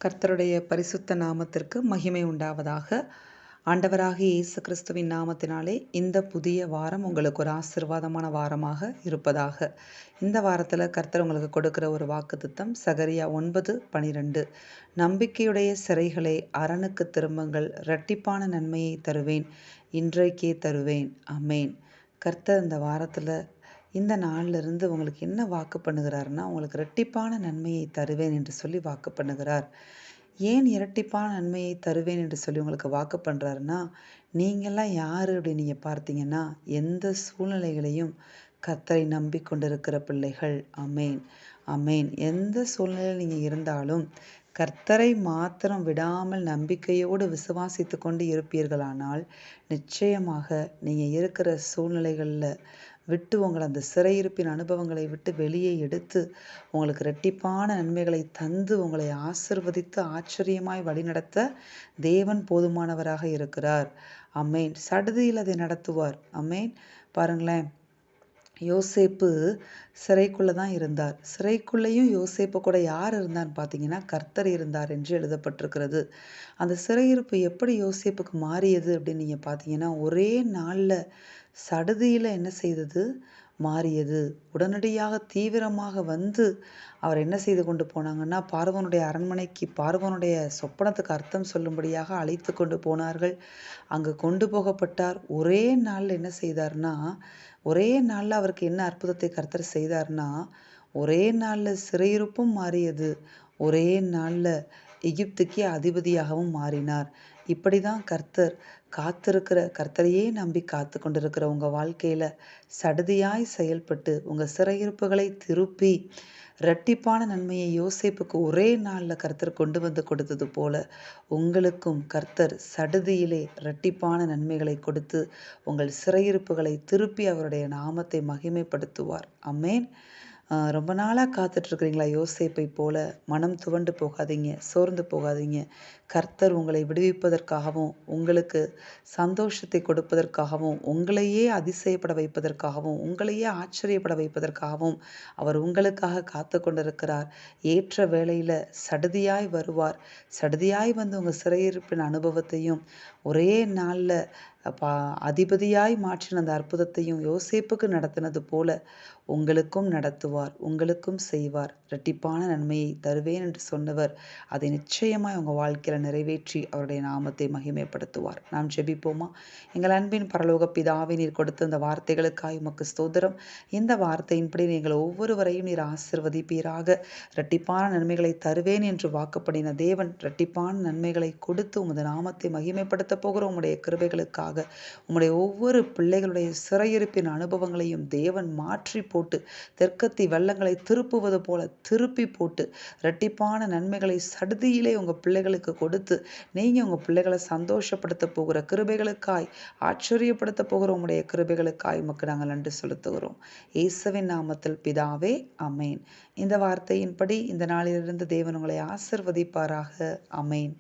கர்த்தருடைய பரிசுத்த நாமத்திற்கு மகிமை உண்டாவதாக. ஆண்டவராகிய இயேசு கிறிஸ்துவின் நாமத்தினாலே இந்த புதிய வாரம் உங்களுக்கு ஒரு ஆசீர்வாதமான வாரமாக இருப்பதாக. இந்த வாரத்தில் கர்த்தர் உங்களுக்கு கொடுக்கிற ஒரு வாக்குத்தத்தம் சகரியா 9:12. நம்பிக்கையுடைய சிறைகளே அரணுக்கு திரும்புங்கள், இரட்டிப்பான நன்மையை தருவேன், இன்றைக்கே தருவேன். ஆமென். கர்த்தர் இந்த வாரத்தில் இந்த நாளிலிருந்து உங்களுக்கு என்ன வாக்கு பண்ணுகிறாருன்னா, உங்களுக்கு இரட்டிப்பான நன்மையை தருவேன் என்று சொல்லி வாக்கு பண்ணுகிறார். ஏன் இரட்டிப்பான நன்மையை தருவேன் என்று சொல்லி உங்களுக்கு வாக்கு பண்ணுறாருன்னா, நீங்கள்லாம் யார் அப்படின்னு நீங்கள் பார்த்தீங்கன்னா, எந்த சூழ்நிலைகளையும் கர்த்தரை நம்பிக்கொண்டிருக்கிற பிள்ளைகள். ஆமென், ஆமென். எந்த சூழ்நிலையில் நீங்கள் இருந்தாலும் கர்த்தரை மாத்திரம் விடாமல் நம்பிக்கையோடு விசுவாசித்து கொண்டு இருப்பீர்களானால், நிச்சயமாக நீங்கள் இருக்கிற சூழ்நிலைகளில் விட்டு உங்களை அந்த சிறையிருப்பின் அனுபவங்களை விட்டு வெளியே எடுத்து உங்களுக்கு இரட்டிப்பான நன்மைகளை தந்து உங்களை ஆசிர்வதித்து ஆச்சரியமாய் வழிநடத்த தேவன் போதுமானவராக இருக்கிறார். ஆமென். சடுதியில் அதை நடத்துவார். ஆமென். பாருங்களேன், யோசேப்பு சிறைக்குள்ளே தான் இருந்தார். சிறைக்குள்ளேயும் யோசேப்பு கூட யார் இருந்தான்னு பார்த்தீங்கன்னா, கர்த்தர் இருந்தார் என்று எழுதப்பட்டிருக்கிறது. அந்த சிறையிருப்பு எப்படி யோசேப்புக்கு மாறியது அப்படின்னு நீங்கள் பார்த்தீங்கன்னா, ஒரே நாளில் சடுதியில் என்ன செய்தது? மாறியது. உடனடியாக தீவிரமாக வந்து அவர் என்ன செய்து கொண்டு போனாங்கன்னா, பார்வோனுடைய அரண்மனைக்கு பார்வோனுடைய சொப்பனத்துக்கு அர்த்தம் சொல்லும்படியாக அழைத்து கொண்டு போனார்கள். அங்கு கொண்டு போகப்பட்டார். ஒரே நாளில் என்ன செய்தார்னா, ஒரே நாளில் அவருக்கு என்ன அற்புதத்தை கர்த்தர் செய்தார்னா, ஒரே நாளில் சிறையிருப்பும் மாறியது. ஒரே நாளில் எகிப்துக்கே அதிபதியாகவும் மாறினார். இப்படி தான் கர்த்தர் காத்திருக்கிற கர்த்தரையே நம்பி காத்து கொண்டிருக்கிற உங்கள் வாழ்க்கையில் சடுதியாய் செயல்பட்டு உங்கள் சிறையிருப்புகளை திருப்பி இரட்டிப்பான நன்மையை யோசேப்புக்கு ஒரே நாளில் கர்த்தர் கொண்டு வந்து கொடுத்தது போல உங்களுக்கும் கர்த்தர் சடுதியிலே இரட்டிப்பான நன்மைகளை கொடுத்து உங்கள் சிறையிருப்புகளை திருப்பி அவருடைய நாமத்தை மகிமைப்படுத்துவார். ஆமென். ரொம்ப நாளாக காத்துட்ருக்கிறீங்களா? யோசேப்பை போல மனம் துவண்டு போகாதீங்க, சோர்ந்து போகாதீங்க. கர்த்தர் உங்களை விடுவிப்பதற்காகவும் உங்களுக்கு சந்தோஷத்தை கொடுப்பதற்காகவும் உங்களையே அதிசயப்பட வைப்பதற்காகவும் உங்களையே ஆச்சரியப்பட வைப்பதற்காகவும் அவர் உங்களுக்காக காத்து கொண்டிருக்கிறார். ஏற்ற வேளையில் சடுதியாய் வருவார். சடுதியாய் வந்து உங்கள் சிறையிருப்பின் அனுபவத்தையும் ஒரே நாளில் பா அதிபதியாய் மாற்றின அந்த அற்புதத்தையும் யோசேப்புக்கு நடத்தினது போல உங்களுக்கும் நடத்துவார், உங்களுக்கும் செய்வார். இரட்டிப்பான நன்மையை தருவேன் என்று சொன்னவர் அதை நிச்சயமாய் உங்கள் வாழ்க்கையில் நிறைவேற்றி அவருடைய நாமத்தை மகிமைப்படுத்துவார். நாம் ஜெபிப்போமா? எங்கள் அன்பின் பரலோக பிதாவே, நீர் கொடுத்த இந்த வார்த்தைகளுக்காய் உமக்கு ஸ்தோத்திரம். இந்த வார்த்தையின்படி நீங்கள் ஒவ்வொருவரையும் நீர் ஆசிர்வதிப்பீராக. இரட்டிப்பான நன்மைகளை தருவேன் என்று வாக்குப்படின தேவன் இரட்டிப்பான நன்மைகளை கொடுத்து உமது நாமத்தை மகிமைப்படுத்த போகிற உம்முடைய கிருபைகளுக்காக உம்முடைய ஒவ்வொரு பிள்ளைகளுடைய சிறையிருப்பின் அனுபவங்களையும் தேவன் மாற்றி போட்டு தெற்கத்தி வெள்ளங்களை திருப்புவது போல திருப்பி போட்டு இரட்டிப்பான நன்மைகளை சடுதியிலே உங்கள் பிள்ளைகளுக்கு கொடுத்து நீங்கள் உங்கள் பிள்ளைகளை சந்தோஷப்படுத்த போகிற கிருபைகளுக்காய் ஆச்சரியப்படுத்த போகிற உம்முடைய கிருபைகளுக்காய் உமக்கு நாங்கள் நன்றி செலுத்துகிறோம். இயேசுவின் நாமத்தில் பிதாவே, ஆமென். இந்த வார்த்தையின்படி இந்த நாளிலிருந்து தேவன் உங்களை ஆசிர்வதிப்பாராக. ஆமென்.